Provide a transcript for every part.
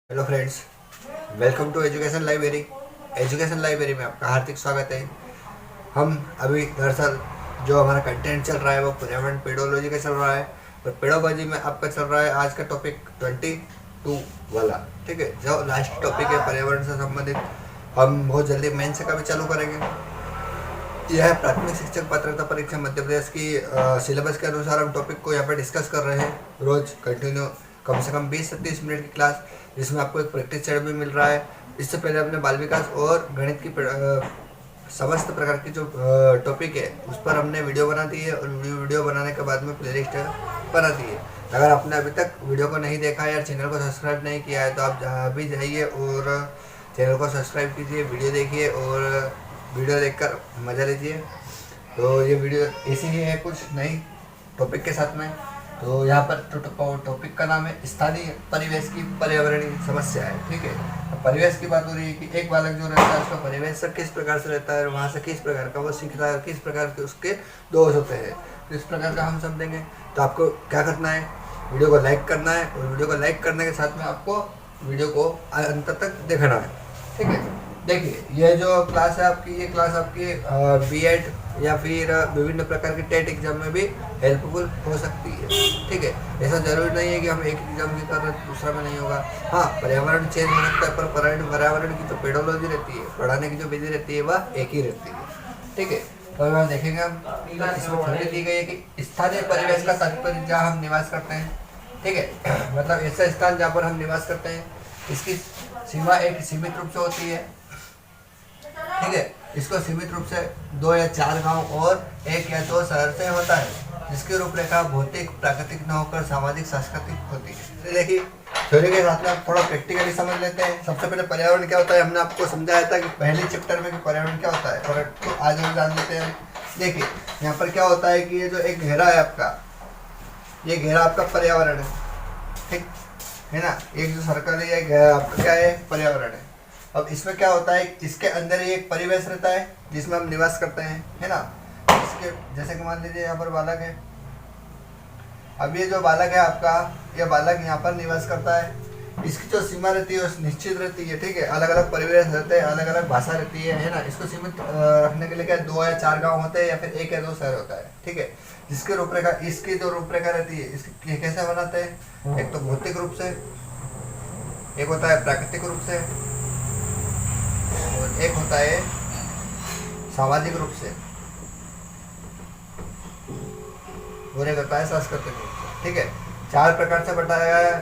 Hello friends, welcome to education library. Education library में आपका हार्दिक स्वागत है। हम अभी दरअसल जो हमारा कंटेंट चल रहा है वो पर्यावरण पेडोलॉजी का चल रहा है और पेडोलॉजी में आपका चल रहा है आज का टॉपिक 22 वाला। ठीक है, जो लास्ट टॉपिक है पर्यावरण से संबंधित, हम बहुत जल्दी मेन से का भी चालू करेंगे। यह है प्राथमिक शिक्षक पात्रता परीक्षा मध्य प्रदेश की सिलेबस के अनुसार हम टॉपिक को यहाँ पर डिस्कस कर रहे हैं रोज कंटिन्यू, कम से कम 20 से 30 मिनट की क्लास, जिसमें आपको एक प्रैक्टिस सेट भी मिल रहा है। इससे पहले हमने बाल विकास और गणित की समस्त प्रकार की जो टॉपिक है उस पर हमने वीडियो बना दी है और वीडियो बनाने के बाद में प्लेलिस्ट बना दी है। अगर आपने अभी तक वीडियो को नहीं देखा है या चैनल को सब्सक्राइब नहीं किया है तो आप अभी जाइए और चैनल को सब्सक्राइब कीजिए, वीडियो देखिए और वीडियो देखकर मज़ा लीजिए। तो ये वीडियो ऐसी ही है कुछ नई टॉपिक के साथ में। तो यहाँ पर टॉपिक का नाम है स्थानीय परिवेश की पर्यावरणीय समस्या है। ठीक है, तो परिवेश की बात हो रही है कि एक बालक जो रहता है उसका परिवेश से किस प्रकार से रहता है और वहाँ से किस प्रकार का वो सीखता है, किस प्रकार के उसके दोष होते हैं, तो इस प्रकार का हम समझेंगे। तो आपको क्या करना है, वीडियो को लाइक करना है और वीडियो को लाइक करने के साथ में आपको वीडियो को अंत तक देखना है। ठीक है, देखिए ये जो क्लास है आपकी, ये क्लास आपकी बीएड या फिर विभिन्न प्रकार के टेट एग्जाम में भी हेल्पफुल हो सकती है। ठीक है, ऐसा जरूरी नहीं है कि हम एक एग्जाम की कर रहे हैं दूसरा में नहीं होगा। हाँ, पर्यावरण चेंज हो सकता है पर पर्यावरण की जो पेडोलॉजी रहती है, पढ़ाने की जो विधि रहती है वह एक ही रहती है। ठीक है, तो यहाँ देखेंगे हम इसमें थ्योरी दी गई है कि स्थानीय परिवेश का तात्पर्य जहाँ हम निवास करते हैं। ठीक है, मतलब ऐसा स्थान जहाँ पर हम निवास करते हैं, इसकी सीमा एक सीमित रूप से होती है। ठीक है, इसको सीमित रूप से 2 या 4 गांव और 1 या 2 शहर से होता है, जिसकी रूपरेखा भौतिक प्राकृतिक न होकर सामाजिक सांस्कृतिक होती है। तो देखिए थ्योरी के साथ में आप थोड़ा प्रैक्टिकली समझ लेते हैं। सबसे पहले पर्यावरण क्या होता है, हमने आपको समझाया था कि पहले चैप्टर में कि पर्यावरण क्या होता है, और तो आज हम जान लेते हैं। देखिए यहाँ पर क्या होता है कि ये जो एक घेरा है आपका, ये घेरा आपका पर्यावरण है। ठीक है ना, एक जो सर्कल है ये आपका क्या है, पर्यावरण है। अब इसमें क्या होता है, इसके अंदर ही एक परिवेश रहता है जिसमें हम निवास करते हैं, है ना। इसके जैसे कि मान लीजिए यहाँ पर बालक है, अब ये जो बालक है आपका, ये बालक यहाँ पर निवास करता है। इसकी जो सीमा रहती है वो निश्चित रहती है। ठीक है, अलग अलग परिवेश रहते हैं, अलग अलग भाषा रहती है ना। इसको सीमित रखने के लिए क्या 2 या 4 गाँव होते हैं या फिर 1 या 2 शहर होता है। ठीक है, जिसकी रूपरेखा, इसकी जो रूपरेखा रहती है इसकी कैसे बनाते हैं, एक तो भौतिक रूप से, एक होता है प्राकृतिक रूप से और एक होता है सामाजिक रूप से और एक होता है सांस्कृतिक रूप से। ठीक है, 4 प्रकार से बताया गया है।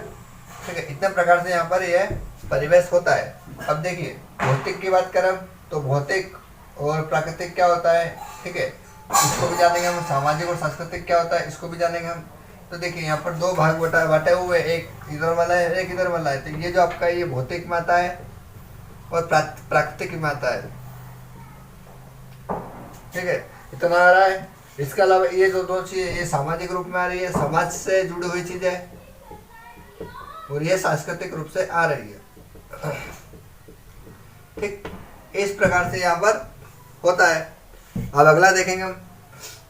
ठीक है, इतने प्रकार से यहाँ पर यह परिवेश होता है। अब देखिए भौतिक की बात करें तो भौतिक और प्राकृतिक क्या होता है, ठीक है, इसको भी जानेंगे हम। सामाजिक और सांस्कृतिक क्या होता है इसको भी जानेंगे हम। तो देखिए यहाँ पर 2 भाग बांटे हुए, एक इधर वाला है एक इधर वाला है। तो ये जो आपका ये भौतिक में आता है और प्राकृतिक में आता है। ठीक है, इतना आ रहा है। इसके अलावा ये जो 2 चीजें, ये सामाजिक रूप में आ रही है, समाज से जुड़ी हुई चीजें, और ये सांस्कृतिक रूप से आ रही है। ठीक, इस प्रकार से यहाँ पर होता है। अब अगला देखेंगे हम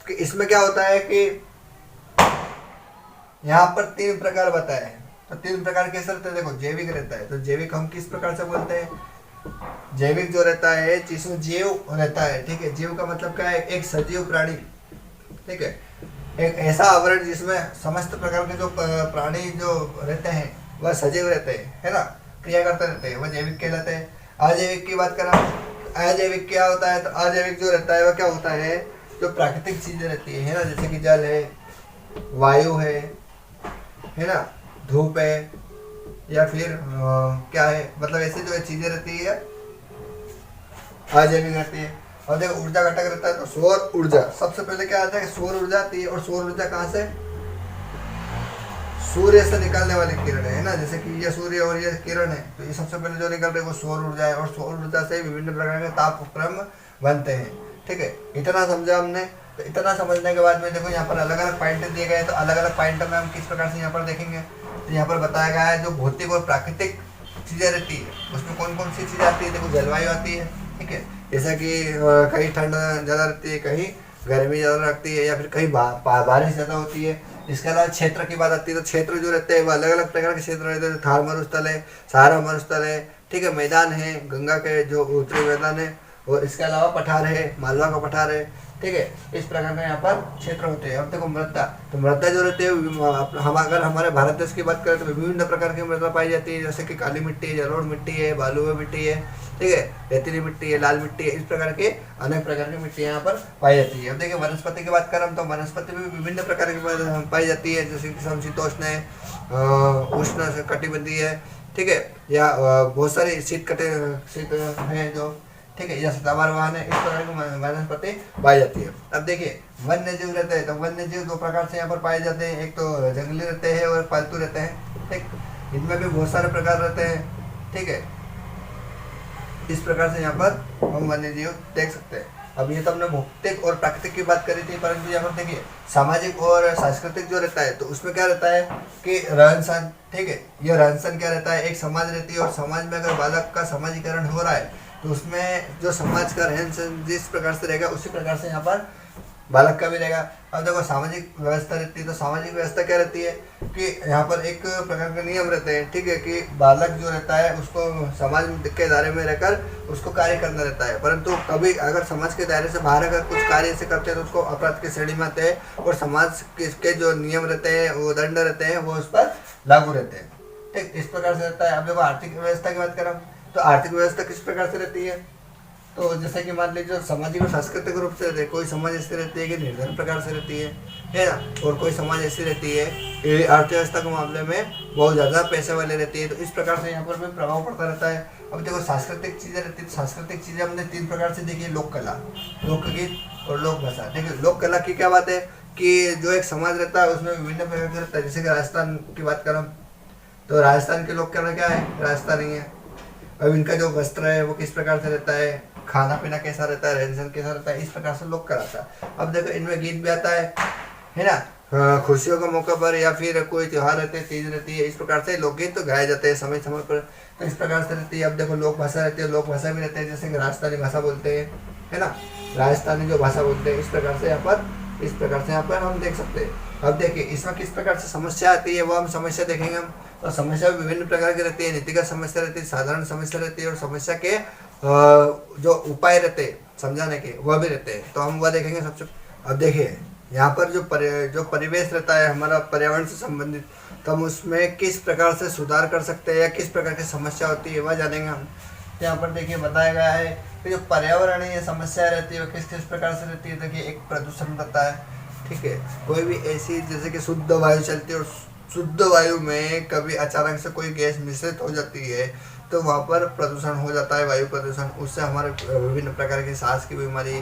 कि इसमें क्या होता है कि यहाँ पर 3 प्रकार बताए हैं। तो 3 प्रकार कैसे रहते हैं, देखो जैविक रहता है। तो जैविक हम किस प्रकार से बोलते हैं, जैविक जो रहता है जिसमें जीव रहता है। ठीक है, जीव का मतलब क्या है, एक सजीव प्राणी। ठीक है, एक ऐसा आवरण जिसमें समस्त प्रकार के जो प्राणी जो रहते हैं वह सजीव रहते हैं, है ना, क्रिया करते रहते हैं, वह जैविक कहलाते हैं। अजैविक की बात करें, अजैविक क्या होता है, तो अजैविक जो रहता है वह क्या होता है, जो प्राकृतिक चीजें रहती है ना, जैसे कि जल है, वायु है ना, धूप है, या फिर क्या है, मतलब ऐसी जो चीजें रहती है अजैविक रहती है। और देखो ऊर्जा घटक रहता है, तो सौर ऊर्जा सबसे पहले क्या आता है, सौर ऊर्जा आती है। और सौर ऊर्जा कहाँ से, सूर्य से निकलने वाली किरण है ना, जैसे कि ये सूर्य और ये किरण है, तो ये सबसे पहले जो निकल रही है वो सौर ऊर्जा है। और सौर ऊर्जा से विभिन्न प्रकार के ताप उपक्रम बनते हैं। ठीक है, इतना समझा हमने। तो इतना समझने के बाद में देखो यहाँ पर अलग अलग पॉइंट दिए गए, तो अलग अलग पॉइंट में हम किस प्रकार से यहाँ पर देखेंगे। तो यहाँ पर बताया गया है जो भौतिक और प्राकृतिक चीजें रहती है उसमें कौन कौन सी चीजें आती है। देखो जलवायु आती है। ठीक है, जैसा कि कहीं ठंड ज़्यादा रहती है, कहीं गर्मी ज़्यादा लगती है, या फिर कहीं बारिश ज़्यादा होती है, इसके अलावा क्षेत्र की बात आती है तो क्षेत्र जो रहते हैं वो अलग अलग प्रकार के क्षेत्र रहते हैं। थार मरुस्थल है, सहारा मरुस्थल है, ठीक है, मैदान है, गंगा के जो ऊंचे मैदान है, और इसके अलावा पठार है, मालवा का पठार है, ठीक है। इस प्रकार का यहाँ पर क्षेत्र होते हैं। अब देखो मृदा, तो मृदा जो रहती है हम अगर हमारे भारत देश की बात करें तो विभिन्न प्रकार की मृदा पाई जाती है, जैसे कि काली मिट्टी, जलोढ़ मिट्टी है, बालुआ मिट्टी है, ठीक है, रेतीली मिट्टी है, लाल मिट्टी है, इस प्रकार के अनेक प्रकार की मिट्टी यहाँ पर पाई जाती है। अब देखिए वनस्पति की बात करें तो वनस्पति में विभिन्न प्रकार की पाई जाती है, जैसे कि समशीतोष्ण है, उष्ण कटिबंधीय है, ठीक है, या बहुत सारी शीत है जो, ठीक है, या सदाबहार वाहन है, इस प्रकार की वनस्पति पाई जाती है। अब देखिए वन्य जीव रहते हैं तो वन्य जीव दो प्रकार से यहाँ पर पाए जाते हैं, एक तो जंगली रहते हैं और पालतू रहते हैं, ठीक, इनमें भी बहुत सारे प्रकार रहते हैं, ठीक है। इस प्रकार से यहाँ पर हम वन्य जीव देख सकते हैं। अब ये तो हमने भौतिक और प्राकृतिक की बात करी थी, परंतु यहाँ पर देखिए सामाजिक और सांस्कृतिक जो रहता है तो उसमें क्या रहता है कि रहन सहन, ठीक है, यह रहन सहन क्या रहता है, एक समाज रहती है और समाज में अगर बालक का समाजीकरण हो रहा है तो उसमें जो समाज का रहन सहन जिस प्रकार से रहेगा उसी प्रकार से यहाँ पर बालक का भी रहेगा। अब देखो सामाजिक व्यवस्था रहती है तो सामाजिक व्यवस्था क्या रहती है कि यहाँ पर एक प्रकार के नियम रहते हैं, ठीक है, कि बालक जो रहता है उसको समाज के दायरे में रहकर उसको कार्य करना रहता है, परंतु कभी अगर समाज के दायरे से बाहर अगर कुछ कार्य ऐसे करते हैं तो उसको अपराध की श्रेणी में आते हैं और समाज के जो नियम रहते हैं वो दंड रहते हैं वो उस पर लागू रहते हैं, ठीक, इस प्रकार से रहता है। अब देखो आर्थिक व्यवस्था की बात करें तो आर्थिक व्यवस्था किस प्रकार से रहती है, तो जैसे कि मान लीजिए सामाजिक और सांस्कृतिक रूप से रहते हैं, कोई समाज ऐसी रहती है कि निर्धन प्रकार से रहती है ना, और कोई समाज ऐसी रहती है कि अर्थव्यवस्था के मामले में बहुत ज़्यादा पैसे वाले रहती है, तो इस प्रकार से यहाँ पर भी प्रभाव पड़ता रहता है। अब देखो सांस्कृतिक चीज़ें रहती है, सांस्कृतिक चीज़ें हमने तीन प्रकार से देखी, लोक कला, लोकगीत और लोक भाषा। देखिए लोक कला की क्या बात है कि जो एक समाज रहता है उसमें विभिन्न प्रकार के रहता है, जैसे कि राजस्थान की बात करें तो राजस्थान के लोक कला क्या है, राजस्थानी है। अब इनका जो वस्त्र है वो किस प्रकार से रहता है, खाना पीना कैसा रहता है, रहन सहन कैसा रहता है, इस प्रकार से लोग कराता है। अब देखो इनमें गीत भी आता है ना, खुशियों का मौका पर या फिर कोई त्योहार रहते हैं, तीज रहती है, इस प्रकार से लोकगीत तो गाए जाते हैं समय समय पर, तो इस प्रकार से रहती है। अब देखो लोक भाषा रहती है, लोक भाषा भी रहते हैं, जैसे कि राजस्थानी भाषा बोलते हैं, है ना, राजस्थानी जो भाषा बोलते हैं, इस प्रकार से यहाँ पर हम देख सकते हैं। अब देखिए इसमें किस प्रकार से समस्या आती है वो हम समस्या देखेंगे हम, और समस्या विभिन्न प्रकार की रहती है, नीतिगत समस्या रहती है, साधारण समस्या रहती है, और समस्या के जो उपाय रहते हैं समझाने के वह भी रहते हैं, तो हम वह देखेंगे सबसे। अब देखिए यहाँ पर जो परिवेश रहता है हमारा पर्यावरण से संबंधित, तो हम उसमें किस प्रकार से सुधार कर सकते हैं या किस प्रकार की समस्या होती है वह जानेंगे हम। यहाँ पर देखिए बताया गया है कि जो पर्यावरणीय समस्या रहती है वो किस किस प्रकार से रहती है। देखिए एक प्रदूषण रहता है, ठीक है, कोई भी ऐसी जैसे कि शुद्ध वायु चलती है और शुद्ध वायु में कभी अचानक से कोई गैस मिश्रित हो जाती है तो वहाँ पर प्रदूषण हो जाता है, वायु प्रदूषण। उससे हमारे विभिन्न प्रकार की सांस की बीमारी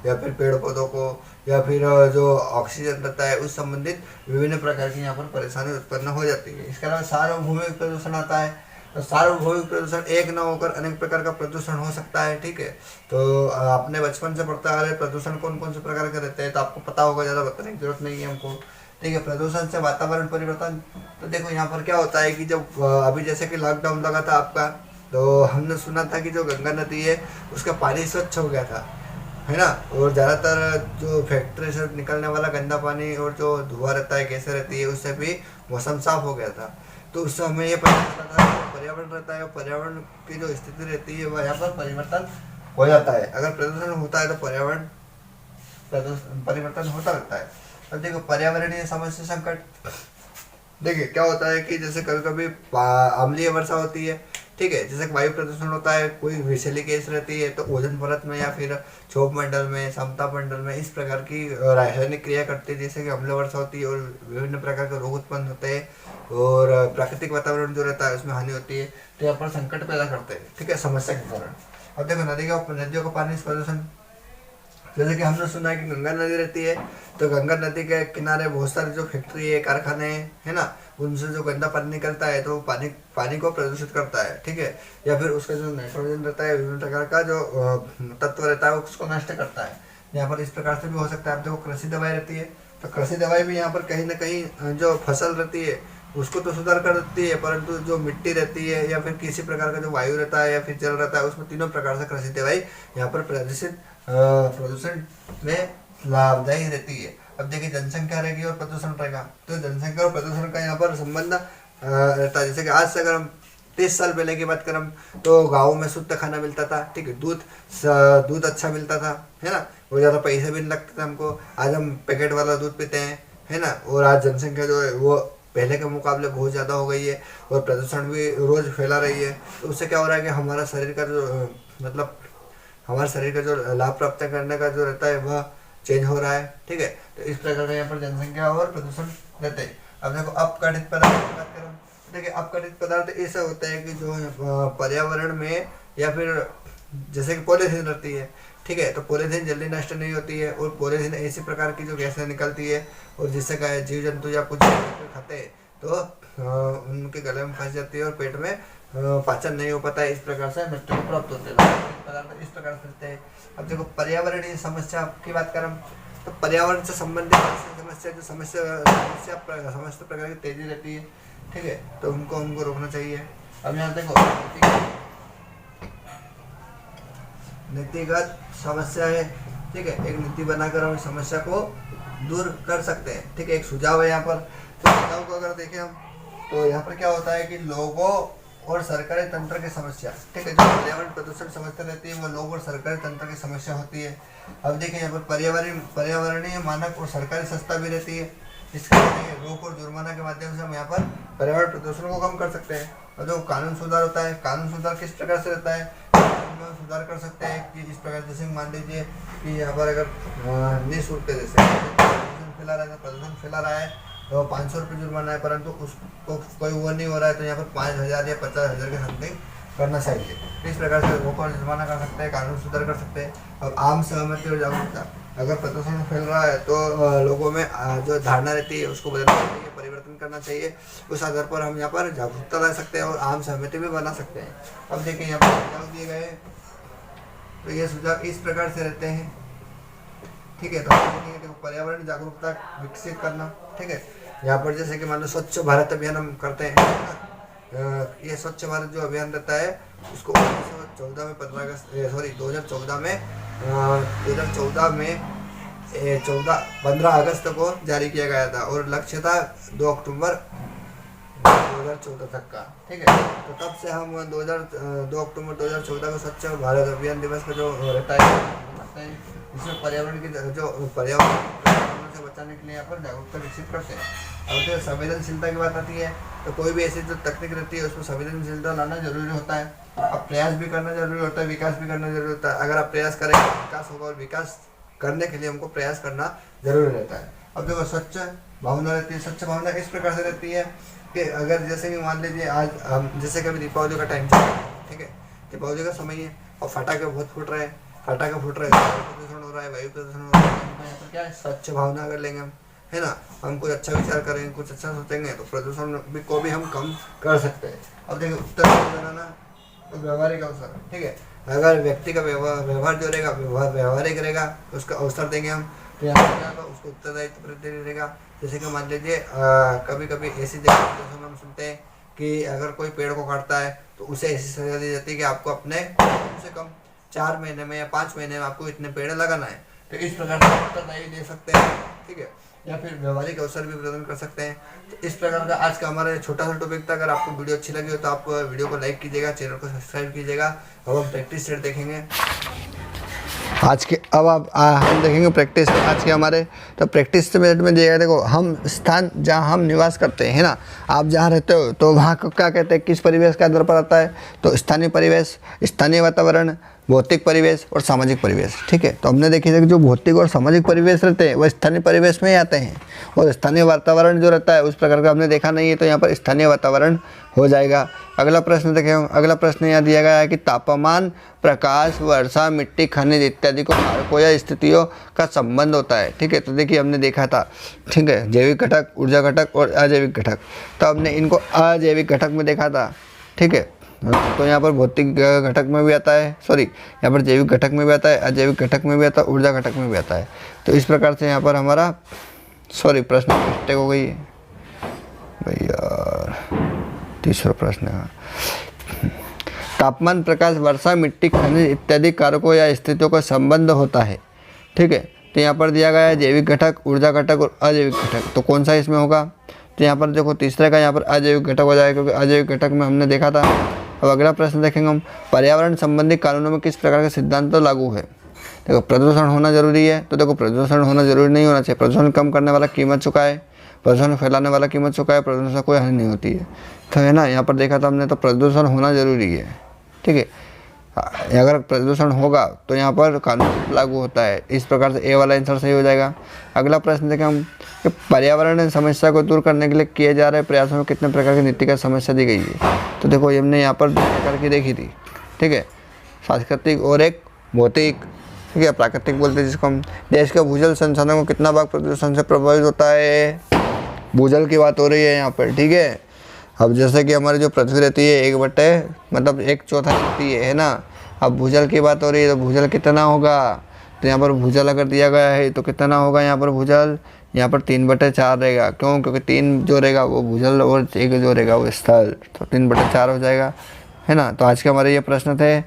या फिर पेड़ पौधों को या फिर जो ऑक्सीजन रहता है उस संबंधित विभिन्न प्रकार की यहाँ पर परेशानी उत्पन्न हो जाती है। इसके अलावा सार्वभौमिक प्रदूषण आता है, तो सार्वभौमिक प्रदूषण एक न होकर अनेक प्रकार का प्रदूषण हो सकता है, ठीक है। तो आपने बचपन से पढ़ता आ रहे प्रदूषण कौन कौन से प्रकार के रहते हैं तो आपको पता होगा, ज़्यादा बताने की जरूरत नहीं है हमको, ठीक है। प्रदूषण से वातावरण परिवर्तन, तो देखो यहाँ पर क्या होता है कि जब अभी जैसे कि लॉकडाउन लगा था आपका, तो हमने सुना था कि जो गंगा नदी है उसका पानी स्वच्छ हो गया था, है ना, और ज़्यादातर जो फैक्ट्री से निकलने वाला गंदा पानी और जो धुआं रहता है, गैसें रहती है, उससे भी मौसम साफ हो गया था। तो उससे हमें ये पता चलता था कि पर्यावरण रहता है, पर्यावरण की जो स्थिति रहती है वह यहाँ पर परिवर्तन हो जाता है। अगर प्रदूषण होता है तो पर्यावरण परिवर्तन होता रहता है। अब देखो पर्यावरणीय समस्या संकट, देखिए क्या होता है कि जैसे कभी कभी अम्लीय वर्षा होती है, ठीक है, जैसे वायु प्रदूषण होता है, कोई विषैली गैस रहती है तो ओजोन परत में या फिर क्षोभ मंडल में, समता मंडल में इस प्रकार की रासायनिक क्रिया करती है, जैसे कि अम्ल वर्षा होती है और विभिन्न प्रकार के रोग उत्पन्न होते हैं और प्राकृतिक वातावरण जो रहता है उसमें हानि होती है, तो यहाँ पर संकट पैदा करते हैं, ठीक है, समस्या के कारण। अब देखो नदियों का पानी प्रदूषण, जैसे कि हमने सुना है कि गंगा नदी रहती है, तो गंगा नदी के किनारे बहुत सारे जो फैक्ट्री है, कारखाने है ना, उनसे जो गंदा पानी निकलता है तो वो पानी को प्रदूषित करता है, ठीक है, या फिर उसका जो नाइट्रोजन रहता है, विभिन्न प्रकार का जो तत्व रहता है उसको नष्ट करता है। यहाँ पर इस प्रकार से भी हो सकता है। अब देखो कृषि दवाई रहती है, तो कृषि दवाई भी यहाँ पर कहीं ना कहीं जो फसल रहती है उसको तो सुधार कर देती है, परंतु जो मिट्टी रहती है या फिर किसी प्रकार का जो वायु रहता है या फिर जल रहता है उसमें तीनों प्रकार से कृषि दवाई यहाँ पर प्रदूषण में लाभदायी रहती है। अब देखिए जनसंख्या रहेगी और प्रदूषण रहेगा, तो जनसंख्या और प्रदूषण का यहाँ पर संबंध रहता है। जैसे कि आज से अगर हम 30 साल पहले की बात करें तो गाँव में शुद्ध खाना मिलता था, ठीक है, दूध अच्छा मिलता था, है ना, वो ज़्यादा पैसे भी नहीं लगते थे हमको। आज हम पैकेट वाला दूध पीते हैं, है ना, और आज जनसंख्या जो है वो पहले के मुकाबले बहुत ज़्यादा हो गई है और प्रदूषण भी रोज़ फैला रही है। तो उससे क्या हो रहा है कि हमारा शरीर का जो मतलब हमारे शरीर का जो लाभ प्राप्त करने का जो रहता है वह चेंज हो रहा है, ठीक है। तो इस प्रकार का यहाँ पर जनसंख्या और प्रदूषण रहते हैं। अब देखो अपघटित पदार्थ की बात करें, देखिए अपघटित पदार्थ ऐसा होता है कि जो पर्यावरण में या फिर जैसे कि पॉलीथीन रहती है, ठीक है, तो पॉलीथीन जल्दी नष्ट नहीं होती है और पॉलीथीन ऐसी प्रकार की जो गैसें निकलती है और जिससे क्या जीव जंतु या कुछ खाते हैं तो उनके गले में फंस जाती है और पेट में पाचन नहीं हो पाता है, इस प्रकार से मृत्यु को प्राप्त होते हैं। पदार्थ इस प्रकार से होते हैं। अब देखो पर्यावरणीय समस्या की बात करें तो पर्यावरण से संबंधित समस्या जो समस्त प्रकार की तेजी रहती है, ठीक है, तो हमको रोकना चाहिए। अब यहाँ देखो नीतिगत समस्या है, ठीक है, एक नीति बनाकर हम समस्या को दूर कर सकते हैं, ठीक है, एक सुझाव है यहाँ पर। तो सुझाव को अगर देखें हम तो यहाँ पर क्या होता है कि लोगों और सरकारी तंत्र की समस्या, ठीक है, जो पर्यावरण प्रदूषण समस्या रहती है वो लोग और सरकारी तंत्र की समस्या होती है। अब देखिए यहाँ पर पर्यावरणीय मानक और सरकारी संस्था भी रहती है, इसके लिए रोक और जुर्माना के माध्यम से हम यहाँ पर पर्यावरण प्रदूषण को कम कर सकते हैं। और जो कानून सुधार होता है, कानून सुधार किस प्रकार से रहता है, सुधार कर सकते हैं कि इस प्रकार जैसे मान लीजिए कि यहाँ पर अगर निःशुल्क जैसे प्रदूषण फैला रहा है तो 500 रुपये जुर्माना है, परंतु उसको कोई वो नहीं हो रहा है तो यहाँ पर 5,000 या 50,000 के समथिंग करना चाहिए। इस प्रकार से रोक और जुर्माना कर सकते हैं, कानून सुधार कर सकते हैं। अब आम सहमति और जागरूकता, अगर प्रदूषण फैल रहा है तो लोगों में जो धारणा रहती है उसको बदलना चाहिए, परिवर्तन करना चाहिए। उस आधार पर हम यहाँ पर जागरूकता ला सकते हैं और आम सहमति भी बना सकते हैं। अब देखिए यहाँ पर सुझाव दिए गए तो ये सुझाव इस प्रकार से रहते हैं, ठीक है। तो देखो पर्यावरण जागरूकता विकसित करना, ठीक है, यहाँ पर जैसे कि मान लो स्वच्छ भारत अभियान हम करते हैं ना, ये स्वच्छ भारत जो अभियान रहता है उसको 2014 में 15 अगस्त को जारी किया गया था और लक्ष्य था 2 अक्टूबर 2014 तक का, ठीक है। तो तब से हम 2 अक्टूबर 2014 को स्वच्छ भारत अभियान दिवस का जो रहता है इसमें पर्यावरण की जो पर्यावरण से बचाने के लिए यहाँ पर जागरूकता विकसित करते हैं। अब जो संवेदनशीलता की बात आती है तो कोई भी ऐसी जो तकनीक रहती है उसमें संवेदनशीलता लाना जरूरी होता है। अब प्रयास भी करना जरूरी होता है, विकास भी करना जरूरी होता है। अगर आप प्रयास करेंगे विकास होगा और विकास करने के लिए हमको प्रयास करना जरूरी रहता है। अब देखो स्वच्छ भावना रहती है, स्वच्छ भावना इस प्रकार से रहती है कि अगर जैसे कि मान लीजिए आज हम जैसे कभी दीपावली का टाइम चल रहा है, ठीक है, दीपावली का समय है और फटाखे बहुत फूट रहे हैं, प्रदूषण हो रहा है, वायु प्रदूषण हो रहा है, यहाँ पर क्या है स्वच्छ भावना अगर लेंगे हम, है ना, हम कुछ अच्छा विचार करेंगे, कुछ अच्छा सोचेंगे तो प्रदूषण को भी हम कम कर सकते हैं। अब देखिए उत्तर बनाना तो व्यवहारिक अवसर, ठीक है, अगर व्यक्ति का व्यवहार जो रहेगा व्यवहारिक रहेगा तो उसका अवसर देंगे हम, तो यहाँ पर क्या होगा उसको उत्तरदायित्व प्रति रहेगा। जैसे कि मान लीजिए कभी कभी ऐसी जगह हम सुनते हैं कि अगर कोई पेड़ को काटता है तो उसे ऐसी सजा दी जाती है कि आपको अपने कम से कम 4 महीने में या 5 महीने में आपको इतने पेड़ लगाना है। तो इस प्रकार से उत्तरदायी दे सकते हैं, ठीक है, या फिर व्यवहारिक अवसर भी प्रदान कर सकते हैं। तो इस प्रकार का आज का हमारा छोटा सा टॉपिक था। अगर आपको वीडियो अच्छी लगी हो तो आप वीडियो को लाइक कीजिएगा, चैनल को सब्सक्राइब कीजिएगा। अब हम प्रैक्टिस सेट देखेंगे आज के। अब आप हम देखेंगे प्रैक्टिस आज के हमारे। तो प्रैक्टिस मेथड में दिया गया, देखो हम स्थान जहाँ हम निवास करते हैं ना, आप जहाँ रहते हो तो वहाँ को क्या कहते हैं, किस परिवेश के आधार पर आता है, तो स्थानीय परिवेश, स्थानीय वातावरण, भौतिक परिवेश और सामाजिक परिवेश, ठीक है। तो हमने देखी कि जो भौतिक और सामाजिक परिवेश रहते हैं वह स्थानीय परिवेश में ही आते हैं और स्थानीय वातावरण जो रहता है उस प्रकार का हमने देखा नहीं है, तो यहाँ पर स्थानीय वातावरण हो जाएगा। अगला प्रश्न देखें हम, अगला प्रश्न यहाँ दिया गया है कि तापमान, प्रकाश, वर्षा, मिट्टी, खनिज इत्यादि को कारकों या स्थितियों का संबंध होता है, ठीक है। तो देखिए हमने देखा था, ठीक है, जैविक घटक, ऊर्जा घटक और अजैविक घटक। तो हमने इनको अजैविक घटक में देखा था, ठीक है। तो यहाँ पर भौतिक घटक में भी आता है, सॉरी यहाँ पर जैविक घटक में भी आता है, अजैविक घटक में भी आता है, ऊर्जा घटक में भी आता है। तो इस प्रकार से यहाँ पर हमारा प्रश्न मिस्टेक हो गई है भैया, तीसरा प्रश्न है। तापमान, प्रकाश, वर्षा, मिट्टी, खनिज इत्यादि कारकों या स्थितियों का संबंध होता है, ठीक है। तो यहाँ पर दिया गया है जैविक घटक, ऊर्जा घटक और अजैविक घटक। तो कौन सा इसमें होगा? तो यहाँ पर देखो तीसरे का यहाँ पर अजैविक घटक हो जाएगा, क्योंकि अजैविक घटक में हमने देखा था। अब अगला प्रश्न देखेंगे हम, पर्यावरण संबंधी कानूनों में किस प्रकार के सिद्धांत तो लागू है? देखो प्रदूषण होना जरूरी है, तो देखो प्रदूषण होना जरूरी नहीं होना चाहिए। प्रदूषण कम करने वाला कीमत चुकाए, प्रदूषण फैलाने वाला कीमत चुकाए, प्रदूषण से कोई हानि नहीं होती है। तो है ना, यहाँ पर देखा था हमने, तो प्रदूषण होना जरूरी है। ठीक है, अगर प्रदूषण होगा तो यहाँ पर कानून लागू होता है। इस प्रकार से ए वाला आंसर सही हो जाएगा। अगला प्रश्न देखें हम कि पर्यावरण समस्या को दूर करने के लिए किए जा रहे प्रयासों में कितने प्रकार की नीतिगत समस्या दी गई है? तो देखो ये हमने यहाँ पर दो प्रकार की देखी थी। ठीक है, सांस्कृतिक और एक भौतिक। ठीक है, प्राकृतिक बोलते हैं जिसको हम। देश के भूजल संसाधनों को कितना भाग प्रदूषण से प्रभावित होता है? भूजल की बात हो रही है यहाँ पर। ठीक है, अब जैसे कि हमारी जो पृथ्वी रहती है 1/1/4 रहती है ना। अब भूजल की बात हो रही है, तो भूजल कितना होगा? तो यहाँ पर भूजल अगर दिया गया है तो कितना होगा यहाँ पर भूजल? यहाँ पर 3/4 रहेगा। क्यों? क्योंकि 3 जो रहेगा वो भूजल और 1 जो रहेगा वो स्थल, तो 3/4 हो जाएगा, है ना। तो आज के हमारे ये प्रश्न थे।